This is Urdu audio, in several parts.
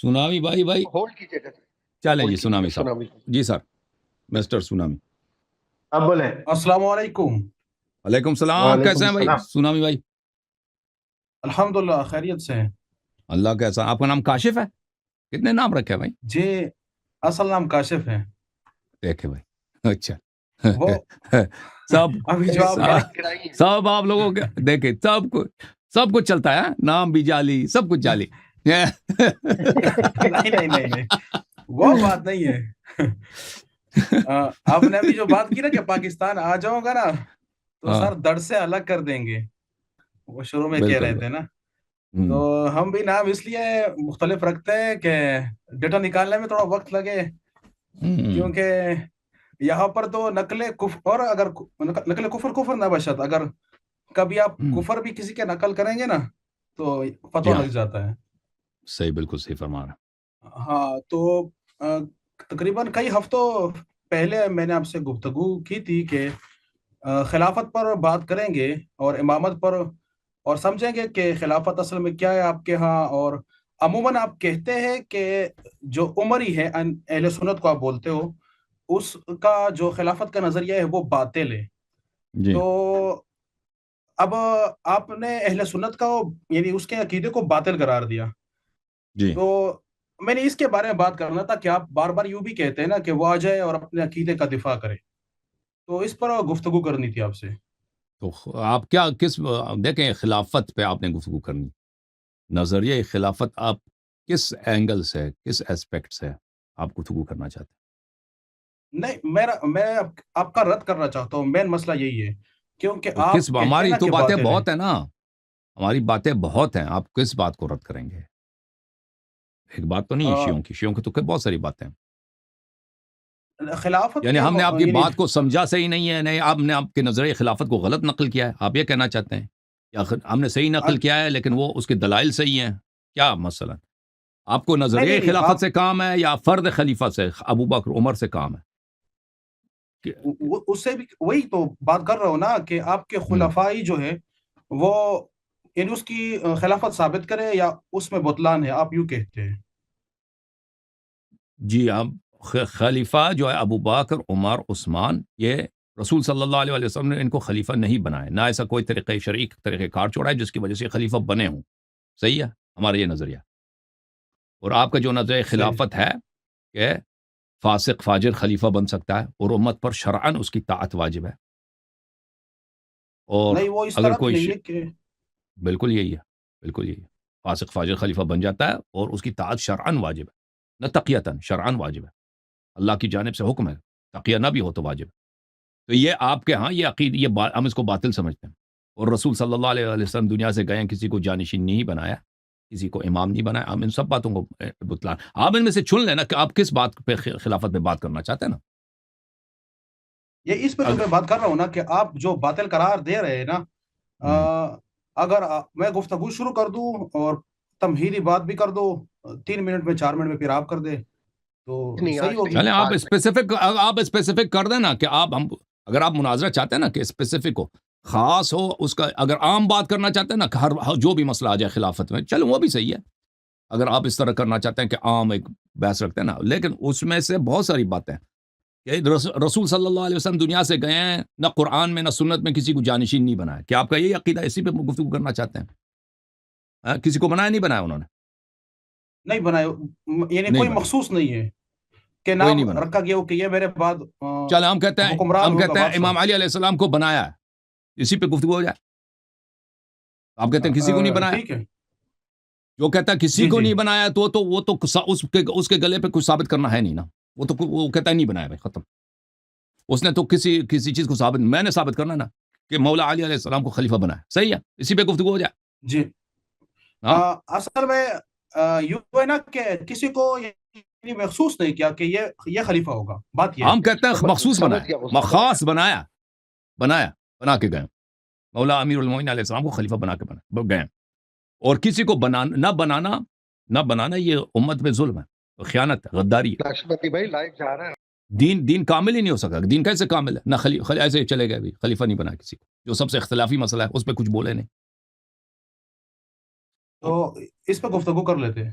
سونامی بھائی ہولڈ کیجیے گا. چلیں جی سونامی صاحب. جی سر مسٹر سونامی. اب بولیں. السلام علیکم. وعلیکم السلام. کیسے ہیں بھائی سونامی بھائی؟ الحمدللہ خیریت سے ہیں. اللہ کیسا. آپ کا نام کاشف ہے؟ کتنے نام رکھے ہیں بھائی؟ جی اصل نام کاشف ہے. دیکھے بھائی. اچھا وہ ابھی جو سب آپ لوگوں کے دیکھے سب کچھ چلتا ہے. نام بھی جعلی، سب کچھ جعلی. نہیں وہ بات نہیں ہے. آپ نے ابھی جو بات کی نا کہ پاکستان آ جاؤں گا نا تو سر دڑ سے الگ کر دیں گے، وہ شروع میں کہہ رہے تھے نا. تو ہم بھی نام اس لیے مختلف رکھتے ہیں کہ ڈیٹا نکالنے میں تھوڑا وقت لگے، کیونکہ یہاں پر تو نقل کفر، اور اگر نقل کفر نہ بشت، اگر کبھی آپ کفر بھی کسی کے نقل کریں گے نا تو فتویٰ لگ جاتا ہے. صحیح، بالکل صحیح فرما رہا. ہاں تو تقریباً کئی ہفتوں پہلے میں نے آپ سے گفتگو کی تھی کہ خلافت پر بات کریں گے اور امامت پر، اور سمجھیں گے کہ خلافت اصل میں کیا ہے آپ کے ہاں. اور عموماً آپ کہتے ہیں کہ جو عمری ہے، اہل سنت کو آپ بولتے ہو، اس کا جو خلافت کا نظریہ ہے وہ باطل ہے. جی. تو اب آپ نے اہل سنت کا یعنی اس کے عقیدے کو باطل قرار دیا. جی. تو میں نے اس کے بارے میں بات کرنا تھا کہ آپ بار بار یوں بھی کہتے ہیں نا کہ وہ آ جائے اور اپنے عقیدے کا دفاع کرے، تو اس پر گفتگو کرنی تھی آپ سے. تو آپ کیا کس دیکھیں خلافت پہ آپ نے گفتگو کرنی، نظریہ خلافت آپ کس اینگل سے، کس ایسپیکٹ سے آپ گفتگو کرنا چاہتے ہیں؟ نہیں، میں آپ کا رد کرنا چاہتا ہوں. مین مسئلہ یہی ہے کیونکہ آپ ہماری تو باتیں بہت ہیں نا، ہماری باتیں بہت ہیں. آپ کس بات کو رد کریں گے؟ ایک بات تو نہیں ہے شیعوں کی تو بہت ساری باتیں ہیں. خلافت یعنی ہم نے آپ کی بات کو سمجھا صحیح نہیں ہے، نہیں آپ نے آپ کے نظریہ خلافت کو غلط نقل کیا ہے، آپ یہ کہنا چاہتے ہیں؟ یا ہم نے صحیح نقل کیا ہے لیکن وہ اس کے دلائل صحیح ہیں؟ کیا مثلا آپ کو نظریہ خلافت سے کام ہے یا فرد خلیفہ سے، ابو بکر عمر سے کام ہے؟ اس سے بھی وہی تو بات کر رہا ہوں نا کہ آپ کے خلفائی جو ہے وہ یعنی اس کی خلافت ثابت کرے یا اس میں بطلان ہے، آپ یوں کہتے ہیں. جی، اب خلیفہ جو ہے ابو بکر عمر عثمان، یہ رسول صلی اللہ علیہ وسلم نے ان کو خلیفہ نہیں بنائے، نہ ایسا کوئی طریقہ شرعی طریقہ کار چھوڑا ہے جس کی وجہ سے خلیفہ بنے ہوں. صحیح ہے ہمارا یہ نظریہ. اور آپ کا جو نظریہ خلافت ہے کہ فاسق فاجر خلیفہ بن سکتا ہے اور امت پر شرعاً اس کی طاعت واجب ہے. اور نہیں، وہ اس اگر طرح کوئی نہیں ہے کہ بالکل یہی ہے، بالکل یہی ہے. فاسق فاجر خلیفہ بن جاتا ہے اور اس کی طاعت شرعاً واجب ہے، نہ تقیتاً، شرعاً واجب ہے. اللہ کی جانب سے حکم ہے، تقیہ نہ بھی ہو تو واجب. تو یہ آپ کے ہاں یہ عقید، یہ ہم اس کو باطل سمجھتے ہیں. اور رسول صلی اللہ علیہ وسلم دنیا سے گئے، کسی کو جانشین نہیں بنایا، کسی کو امام نہیں بنایا. ہم ان سب باتوں کو بتلان، آپ ان میں سے چن لینا کہ آپ کس بات پہ خلافت پہ بات کرنا چاہتے ہیں نا. یہ اس پہ تو میں بات کر رہا ہوں نا کہ آپ جو باطل قرار دے رہے ہیں نا، اگر میں گفتگو شروع کر دوں اور تمہیدی بات بھی کر دو 3 منٹ میں 4 منٹ میں، پھر آپ کر دیں تو صحیح ہوگی. چلیں آپ اسپیسیفک کر دیں نا کہ اگر آپ مناظرہ چاہتے ہیں نا کہ اسپیسیفک ہو، خاص ہو اس کا. اگر عام بات کرنا چاہتے ہیں نا کہ ہر جو بھی مسئلہ آ جائے خلافت میں، چلو وہ بھی صحیح ہے. اگر آپ اس طرح کرنا چاہتے ہیں کہ عام ایک بحث رکھتے ہیں نا، لیکن اس میں سے بہت ساری باتیں کہ رسول صلی اللہ علیہ وسلم دنیا سے گئے ہیں، نہ قرآن میں نہ سنت میں کسی کو جانشین نہیں بنایا. کیا آپ کا یہی عقیدہ اسی پہ گفتگو کرنا چاہتے ہیں؟ کسی کو بنایا نہیں بنایا انہوں نے؟ نہیں بنائے، یعنی کوئی مخصوص نہیں ہے کہ نام رکھا گیا ہو کہ یہ میرے بعد چلے ہم کہتے ہیں امام علی علیہ السلام کو بنایا ہے، اسی پہ گفتگو ہو جائے. آپ کہتے ہیں کسی کو نہیں بنایا. ٹھیک ہے، جو کہتا ہے کسی کو نہیں بنایا تو وہ تو اس کے گلے پہ کچھ ثابت کرنا ہے نہیں نا. وہ کہتا ہے نہیں بنایا بھائی، ختم. اس نے تو کسی چیز کو ثابت، میں نے ثابت کرنا نا کہ مولا علی علیہ السلام کو خلیفہ بنایا. صحیح ہے، اسی پہ گفتگو ہو جائے. جی. اصل میں یوں ہے نا کہ کسی کو محسوس نہیں کیا کہ یہ خلیفہ ہوگا. بات یہ ہم کہتے ہیں مخصوص بنایا، خاص بنا کے گئے. مولا امیر المومنین علیہ السلام کو خلیفہ بنا کے گئے. اور کسی کو نہ بنانا یہ امت میں ظلم ہے، خیانت ہے، غداری ہے. لاشپتی بھائی لائیو جا رہا ہے. دین کامل ہی نہیں ہو سکتا. دین کیسے کامل ہے؟ نہ ایسے چلے گئے بھی، خلیفہ نہیں بنا کسی کو. جو سب سے اختلافی مسئلہ ہے اس پہ کچھ بولے نہیں. تو اس پہ گفتگو کر لیتے ہیں.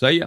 صحیح ہے.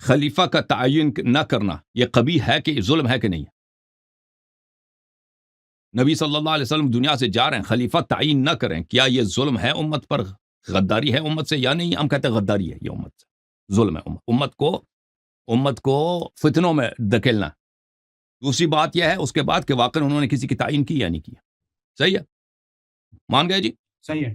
خلیفہ کا تعین نہ کرنا یہ قبیح ہے کہ ظلم ہے کہ نہیں. نبی صلی اللہ علیہ وسلم دنیا سے جا رہے ہیں, خلیفہ تعین نہ کریں, کیا یہ ظلم ہے امت پر, غداری ہے امت سے یا نہیں؟ ہم کہتے ہیں غداری ہے, یہ امت سے ظلم ہے. امت کو فتنوں میں دھکیلنا. دوسری بات یہ ہے اس کے بعد کہ واقعا انہوں نے کسی کی تعین کی یا نہیں کیا. صحیح ہے, مان گئے جی. صحیح ہے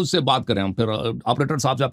اس سے بات کریں ہم. پھر آپریٹر صاحب سے آپ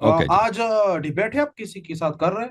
اوکے جی. آج ڈیبیٹ ہے آپ کسی کے ساتھ کر رہے ہیں؟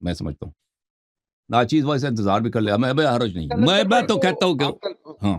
میں سمجھتا ہوں. ناچیز ویسے انتظار بھی کر لیا, میں حرج نہیں. میں تو کہتا ہوں کہ ہاں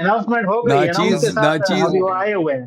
اناؤنسمنٹ ہو گئی ہے نا, اس کے ساتھ ناچیز ابھی وہ آئے ہوئے ہیں.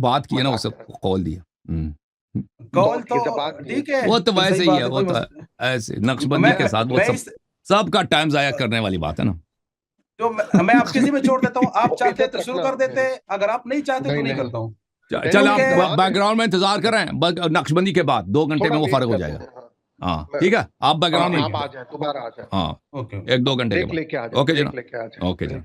بات کی ہے نا, اسے قول دیا. کال تو کی زبان ٹھیک ہے وہ تو ویسے صحیح ہی بات ہے, وہ کوئی تو مسئلہ- ایسے نقش بندی کے ساتھ وہ میں اس- سب کا ٹائم ضائع کرنے والی بات ہے نا. جو میں آپ کسی میں چھوڑ دیتا ہوں, آپ چاہتے تو شروع کر دیتے, اگر آپ نہیں چاہتے تو نہیں، نہیں نہیں. کرتا ہوں. چل آپ کیونکہ- بیک گراؤنڈ میں انتظار کریں, نقش بندی کے بعد 2 گھنٹے میں وہ فارغ ہو جائے گا. ہاں ٹھیک ہے, آپ بیک گراؤنڈ آپ میں آ جائیں دوبارہ آ جائیں. ہاں اوکے 1-2 گھنٹے کے بریک لے بعد. کے آ جائیں. اوکے بریک جناب, لے کے آ جائیں. اوکے جناب.